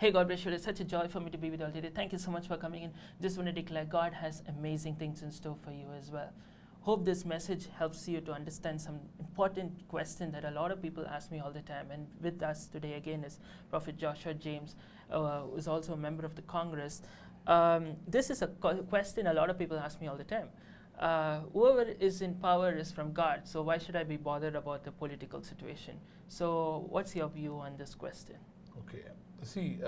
Hey, God bless you. It's such a joy for me to be with you all today. Thank you so much for coming in. Just want to declare God has amazing things in store for you as well. Hope this message helps you to understand some important question that a lot of people ask me all the time. And with us today again is Prophet Joshua James, who is also a member of the Congress. This is a question a lot of people ask me all the time. Whoever is in power is from God, so why should I be bothered about the political situation? So what's your view on this question? Okay. See,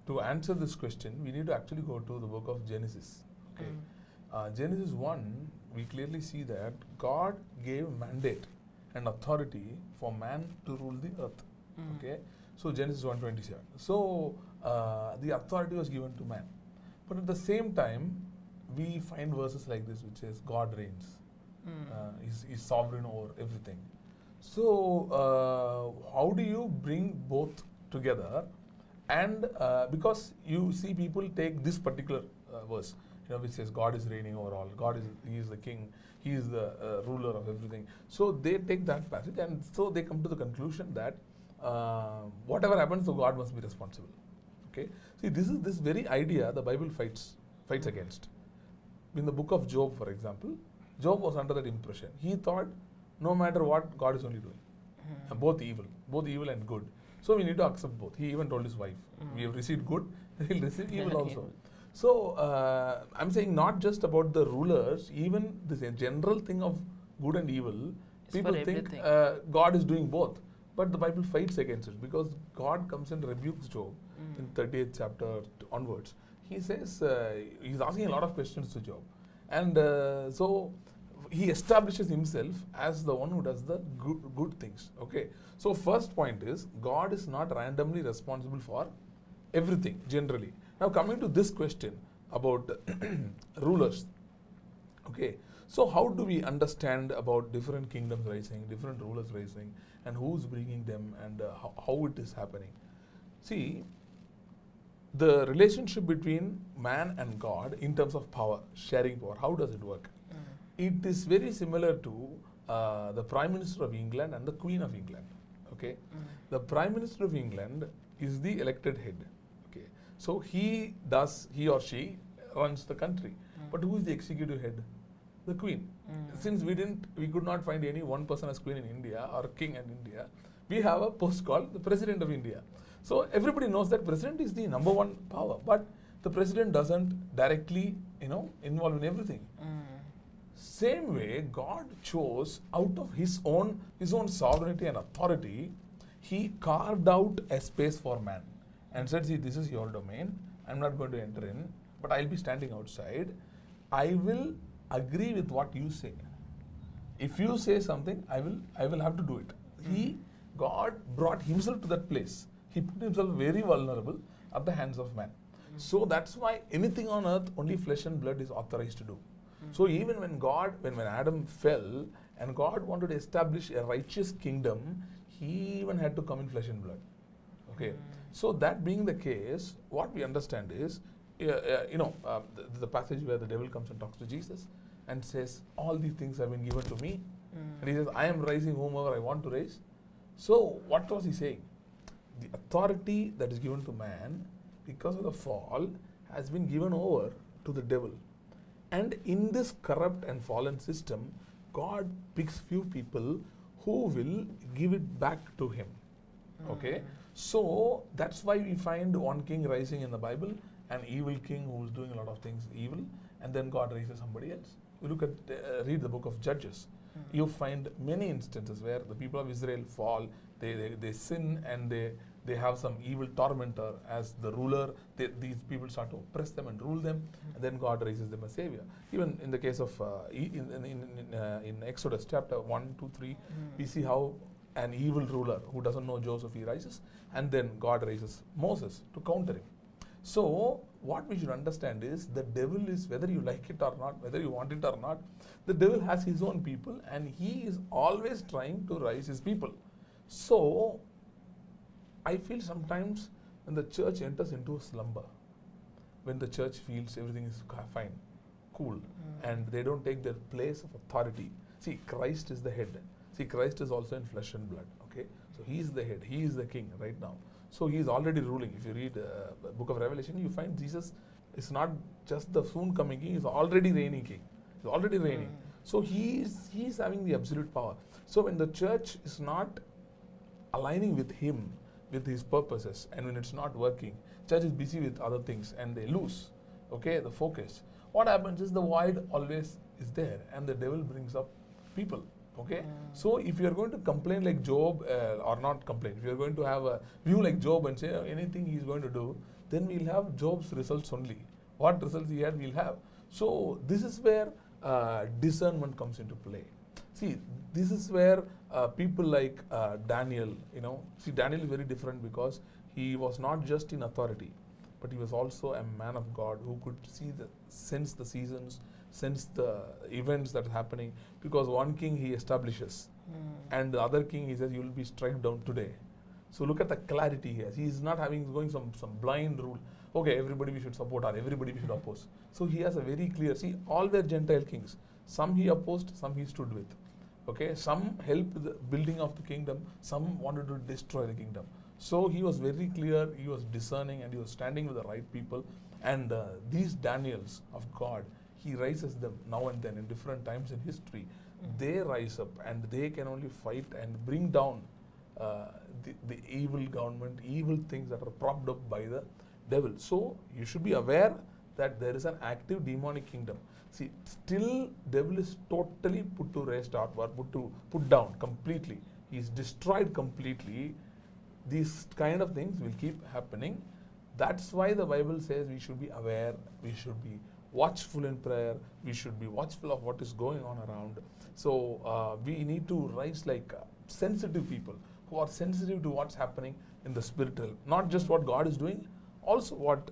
to answer this question, we need to actually go to the book of Genesis. Okay. Genesis 1, we clearly see that God gave mandate and authority for man to rule the earth. Okay. So Genesis 1:27. So the authority was given to man. But at the same time, we find verses like this which says God reigns. He's sovereign over everything. So how do you bring both together? And because you see people take this particular verse, which says God is reigning over all. He is the king. He is the ruler of everything. So they take that passage, and so they come to the conclusion that whatever happens, so God must be responsible. Okay. See, this is this very idea the Bible fights against. In the book of Job, for example, Job was under that impression. He thought, no matter what, God is only doing. Both evil and good. So we need to accept both. He even told his wife, we have received good, we will receive evil also. So I'm saying not just about the rulers, even this general thing of good and evil, it's people think God is doing both. But the Bible fights against it because God comes and rebukes Job in 38th chapter onwards. He says, he's asking a lot of questions to Job. And so he establishes himself as the one who does the good things. Okay. So first point is, God is not randomly responsible for everything, generally. Now coming to this question about rulers. Okay. So how do we understand about different kingdoms rising, different rulers rising, and who's bringing them, and how it is happening? See, the relationship between man and God in terms of power, sharing power, how does it work? It is very similar to the Prime Minister of England and the Queen of England. Okay, the Prime Minister of England is the elected head. Okay, so he or she runs the country. But who is the executive head? The Queen. Since we could not find any one person as Queen in India or King in India, we have a post called the President of India. So everybody knows that President is the number one power, but the President doesn't directly, involve in everything. Same way, God chose out of His own sovereignty and authority, He carved out a space for man and said, see, this is your domain. I'm not going to enter in, but I'll be standing outside. I will agree with what you say. If you say something, I will have to do it. God brought Himself to that place. He put Himself very vulnerable at the hands of man. So that's why anything on earth, only flesh and blood is authorized to do. So even when Adam fell and God wanted to establish a righteous kingdom, He even had to come in flesh and blood. Okay. So that being the case, what we understand is, the passage where the devil comes and talks to Jesus and says, all these things have been given to me. And He says, I am raising whomever I want to raise. So what was He saying? The authority that is given to man because of the fall has been given over to the devil. And in this corrupt and fallen system, God picks few people who will give it back to Him. Okay? So that's why we find one king rising in the Bible, an evil king who is doing a lot of things evil, and then God raises somebody else. You look at, read the book of Judges. You find many instances where the people of Israel fall, they sin, and they have some evil tormentor as the ruler. These people start to oppress them and rule them, and then God raises them a savior. Even in the case of in Exodus chapter 1, 2, 3, we see how an evil ruler who doesn't know Joseph, he rises, and then God raises Moses to counter him. So what we should understand is the devil is, whether you like it or not, whether you want it or not, the devil has his own people, and he is always trying to rise his people. So I feel sometimes when the church enters into a slumber, when the church feels everything is fine, cool, and they don't take their place of authority. See, Christ is the head. See, Christ is also in flesh and blood. Okay, so He is the head. He is the king right now. So he is already ruling. If you read the book of Revelation, you find Jesus is not just the soon coming king, he is already reigning king. He is already reigning. So he is having the absolute power. So when the church is not aligning with him, with his purposes, and when it's not working, church is busy with other things and they lose, okay, the focus. What happens is the void always is there and the devil brings up people, okay. So if you're going to complain like Job, or not complain, if you're going to have a view like Job and say anything he's going to do, then we'll have Job's results only. What results he had, we'll have. So this is where discernment comes into play. See, this is where people like Daniel, Daniel is very different because he was not just in authority, but he was also a man of God who could sense the seasons, sense the events that are happening. Because one king he establishes, and the other king he says you will be struck down today. So look at the clarity here. He is not going some blind rule. Okay, everybody we should support or everybody we should oppose. So he has a very clear. See, all were Gentile kings. Some he opposed, some he stood with. Okay, some helped the building of the kingdom, some wanted to destroy the kingdom. So he was very clear, he was discerning, and he was standing with the right people. And these Daniels of God, he raises them now and then in different times in history. They rise up and they can only fight and bring down the evil government, evil things that are propped up by the devil. So you should be aware that there is an active demonic kingdom. See, still devil is totally put to rest or put down completely. He is destroyed completely. These kind of things will keep happening. That's why the Bible says we should be aware, we should be watchful in prayer, we should be watchful of what is going on around. So we need to rise like sensitive people who are sensitive to what's happening in the spiritual, not just what God is doing, also what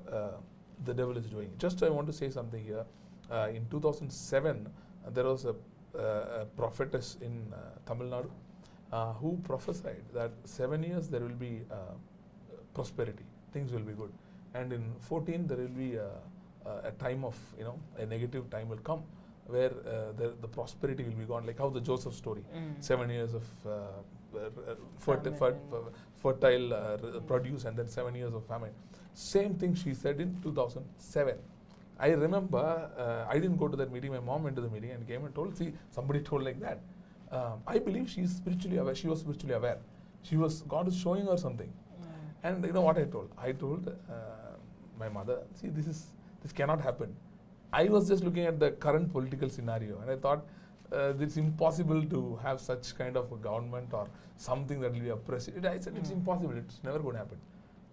the devil is doing. Just I want to say something here. In 2007, there was a prophetess in Tamil Nadu who prophesied that 7 years there will be prosperity, things will be good, and in 14 there will be a time of a negative time will come where the prosperity will be gone, like how the Joseph story, 7 years of fertile produce and then 7 years of famine. Same thing she said in 2007. I remember I didn't go to that meeting. My mom went to the meeting and came and told, see, somebody told like that. I believe she's spiritually aware. She was spiritually aware. God is showing her something. And you know what I told? I told my mother, see, this cannot happen. I was just looking at the current political scenario and I thought it's impossible to have such kind of a government or something that will be oppressive. I said it's impossible. It's never going to happen.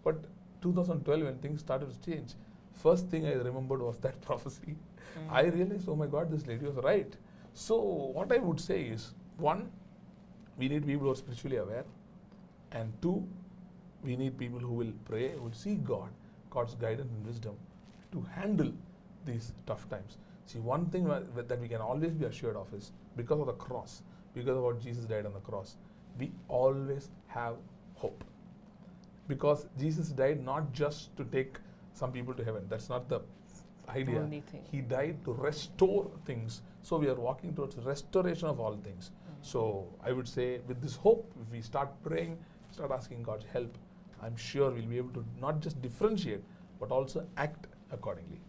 But 2012, when things started to change, first thing I remembered was that prophecy. I realized, oh my God, this lady was right. So what I would say is, one, we need people who are spiritually aware, and two, we need people who will pray, who will seek God's guidance and wisdom to handle these tough times. See, one thing that we can always be assured of is, because of the cross, because of what Jesus died on the cross, we always have hope. Because Jesus died not just to take some people to heaven. That's not the idea. He died to restore things. So we are walking towards restoration of all things. So I would say, with this hope, if we start praying, start asking God's help, I'm sure we'll be able to not just differentiate, but also act accordingly.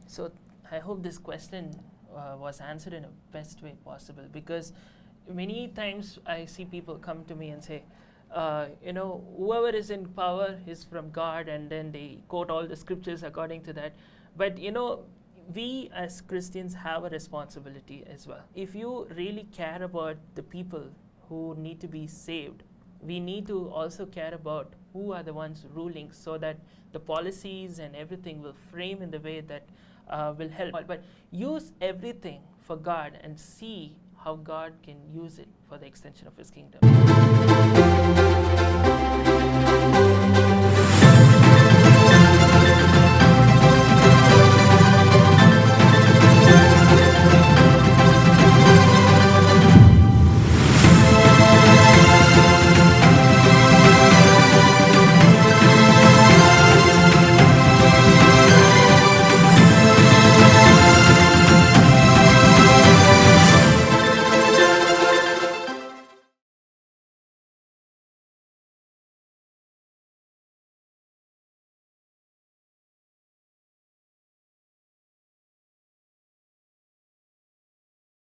So I hope this question was answered in the best way possible, because many times I see people come to me and say, whoever is in power is from God, and then they quote all the scriptures according to that. But we as Christians have a responsibility as well. If you really care about the people who need to be saved, we need to also care about who are the ones ruling, so that the policies and everything will frame in the way that will help. But use everything for God and see how God can use it for the extension of His kingdom.